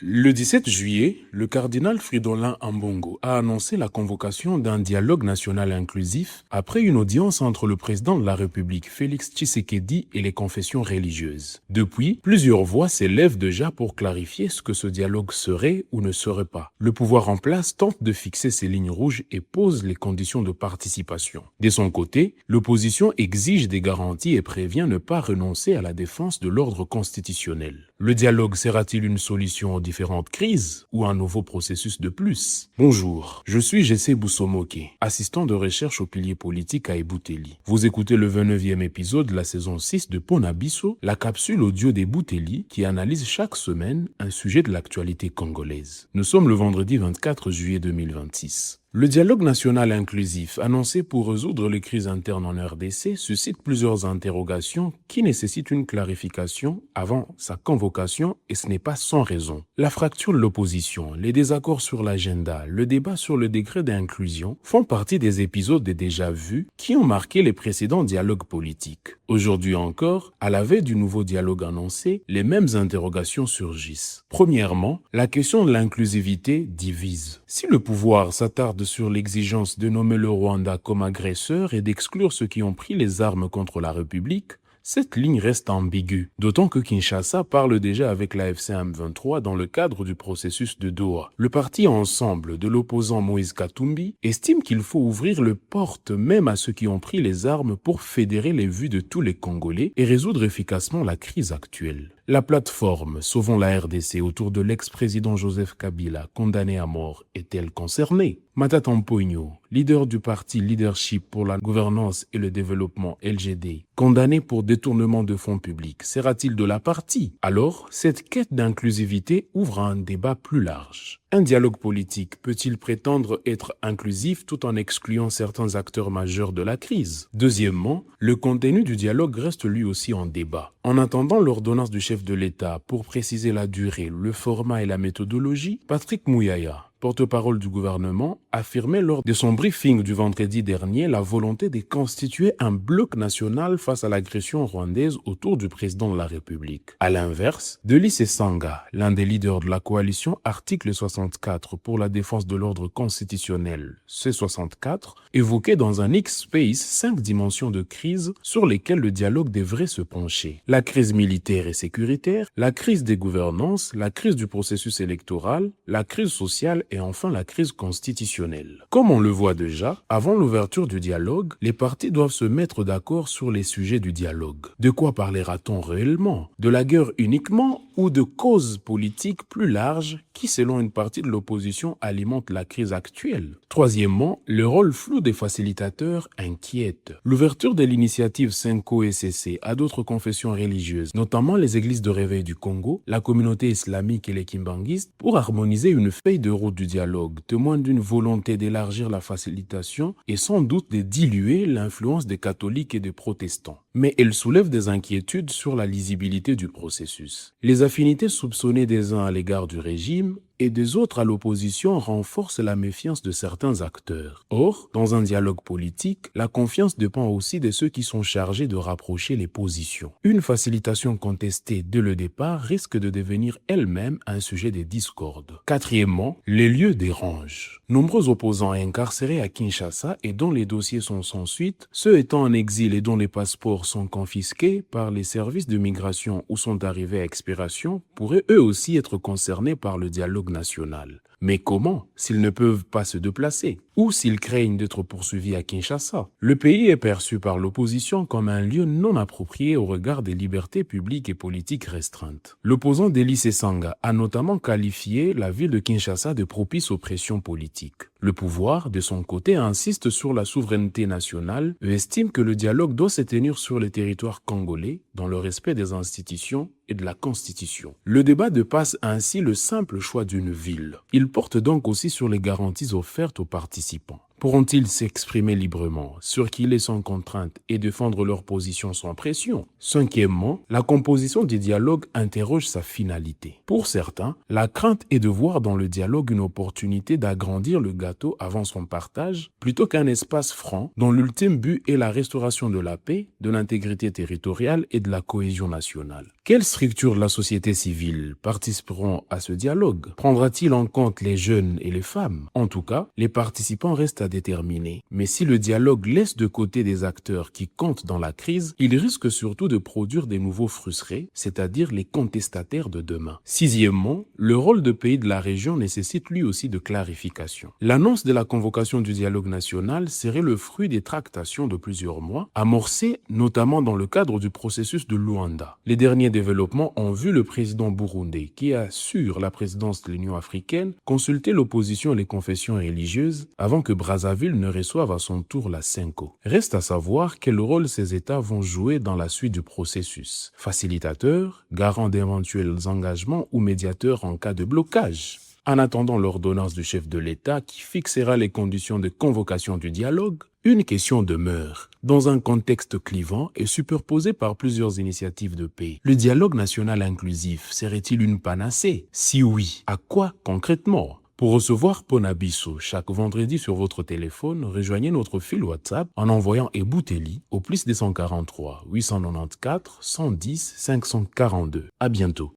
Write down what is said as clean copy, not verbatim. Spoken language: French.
Le 17 juillet, le cardinal Fridolin Ambongo a annoncé la convocation d'un dialogue national inclusif après une audience entre le président de la République Félix Tshisekedi et les confessions religieuses. Depuis, plusieurs voix s'élèvent déjà pour clarifier ce que ce dialogue serait ou ne serait pas. Le pouvoir en place tente de fixer ses lignes rouges et pose les conditions de participation. De son côté, l'opposition exige des garanties et prévient ne pas renoncer à la défense de l'ordre constitutionnel. Le dialogue sera-t-il une solution aux différentes crises ou un nouveau processus de plus? Bonjour, je suis Jessé Boussomoké, assistant de recherche au pilier politique à Ebouteli. Vous écoutez le 29e épisode de la saison 6 de Ponabiso, la capsule audio des Bouteli qui analyse chaque semaine un sujet de l'actualité congolaise. Nous sommes le vendredi 24 juillet 2026. Le dialogue national inclusif annoncé pour résoudre les crises internes en RDC suscite plusieurs interrogations qui nécessitent une clarification avant sa convocation et ce n'est pas sans raison. La fracture de l'opposition, les désaccords sur l'agenda, le débat sur le décret d'inclusion font partie des épisodes déjà vus qui ont marqué les précédents dialogues politiques. Aujourd'hui encore, à la veille du nouveau dialogue annoncé, les mêmes interrogations surgissent. Premièrement, la question de l'inclusivité divise. Si le pouvoir s'attarde sur l'exigence de nommer le Rwanda comme agresseur et d'exclure ceux qui ont pris les armes contre la République, cette ligne reste ambiguë, d'autant que Kinshasa parle déjà avec la FCM23 dans le cadre du processus de Doha. Le parti Ensemble de l'opposant Moïse Katumbi estime qu'il faut ouvrir le porte même à ceux qui ont pris les armes pour fédérer les vues de tous les Congolais et résoudre efficacement la crise actuelle. La plateforme Sauvons la RDC autour de l'ex-président Joseph Kabila, condamné à mort, est-elle concernée? Matata Mponyo, leader du parti Leadership pour la gouvernance et le développement LGD, condamné pour détournement de fonds publics, sera-t-il de la partie? Alors, cette quête d'inclusivité ouvre un débat plus large. Un dialogue politique peut-il prétendre être inclusif tout en excluant certains acteurs majeurs de la crise? Deuxièmement, le contenu du dialogue reste lui aussi en débat. En attendant l'ordonnance du chef de l'État pour préciser la durée, le format et la méthodologie, Patrick Mouyaya, porte-parole du gouvernement, affirmait lors de son briefing du vendredi dernier la volonté de constituer un bloc national face à l'agression rwandaise autour du président de la République. À l'inverse, Delis Sanga, l'un des leaders de la coalition Article 64 pour la défense de l'ordre constitutionnel, C64, évoquait dans un X-Space 5 dimensions de crise sur lesquelles le dialogue devrait se pencher. La crise militaire et sécuritaire, la crise des gouvernances, la crise du processus électoral, la crise sociale et enfin la crise constitutionnelle. Comme on le voit déjà, avant l'ouverture du dialogue, les partis doivent se mettre d'accord sur les sujets du dialogue. De quoi parlera-t-on réellement? De la guerre uniquement ou de causes politiques plus larges qui, selon une partie de l'opposition, alimentent la crise actuelle? Troisièmement, le rôle flou des facilitateurs inquiète. L'ouverture de l'initiative Senko-SCC à d'autres confessions religieuses, notamment les églises de réveil du Congo, la communauté islamique et les kimbanguistes, pour harmoniser une feuille de route du dialogue, témoigne d'une volonté d'élargir la facilitation et sans doute de diluer l'influence des catholiques et des protestants. Mais elle soulève des inquiétudes sur la lisibilité du processus. Les affinités soupçonnées des uns à l'égard du régime et des autres à l'opposition renforcent la méfiance de certains acteurs. Or, dans un dialogue politique, la confiance dépend aussi de ceux qui sont chargés de rapprocher les positions. Une facilitation contestée dès le départ risque de devenir elle-même un sujet de discorde. Quatrièmement, les lieux dérangent. Nombreux opposants incarcérés à Kinshasa et dont les dossiers sont sans suite, ceux étant en exil et dont les passeports sont confisqués par les services de migration ou sont arrivés à expiration, pourraient eux aussi être concernés par le dialogue national. Mais comment, s'ils ne peuvent pas se déplacer? Ou s'ils craignent d'être poursuivis à Kinshasa? Le pays est perçu par l'opposition comme un lieu non approprié au regard des libertés publiques et politiques restreintes. L'opposant Delis Sanga a notamment qualifié la ville de Kinshasa de propice aux pressions politiques. Le pouvoir, de son côté, insiste sur la souveraineté nationale et estime que le dialogue doit se tenir sur les territoires congolais dans le respect des institutions et de la Constitution. Le débat dépasse ainsi le simple choix d'une ville. Il porte donc aussi sur les garanties offertes aux participants. Pourront-ils s'exprimer librement, circuler sans contrainte et défendre leur position sans pression? Cinquièmement, la composition du dialogue interroge sa finalité. Pour certains, la crainte est de voir dans le dialogue une opportunité d'agrandir le gâteau avant son partage, plutôt qu'un espace franc dont l'ultime but est la restauration de la paix, de l'intégrité territoriale et de la cohésion nationale. Quelles structures de la société civile participeront à ce dialogue? Prendra-t-il en compte les jeunes et les femmes? En tout cas, les participants restent à déterminer. Mais si le dialogue laisse de côté des acteurs qui comptent dans la crise, il risque surtout de produire des nouveaux frustrés, c'est-à-dire les contestataires de demain. Sixièmement, le rôle de pays de la région nécessite lui aussi de clarification. L'annonce de la convocation du dialogue national serait le fruit des tractations de plusieurs mois, amorcées notamment dans le cadre du processus de Luanda. Les derniers développements ont vu le président burundais, qui assure la présidence de l'Union africaine, consulter l'opposition et les confessions religieuses avant que Brazzaville ne reçoive à son tour la CENCO. Reste à savoir quel rôle ces États vont jouer dans la suite du processus. Facilitateurs, garants d'éventuels engagements ou médiateurs en cas de blocage. En attendant l'ordonnance du chef de l'État qui fixera les conditions de convocation du dialogue, une question demeure. Dans un contexte clivant et superposé par plusieurs initiatives de paix, le dialogue national inclusif serait-il une panacée? Si oui, à quoi concrètement? Pour recevoir Ponabiso chaque vendredi sur votre téléphone, rejoignez notre fil WhatsApp en envoyant Ebouteli au +243 894 110 542. À bientôt.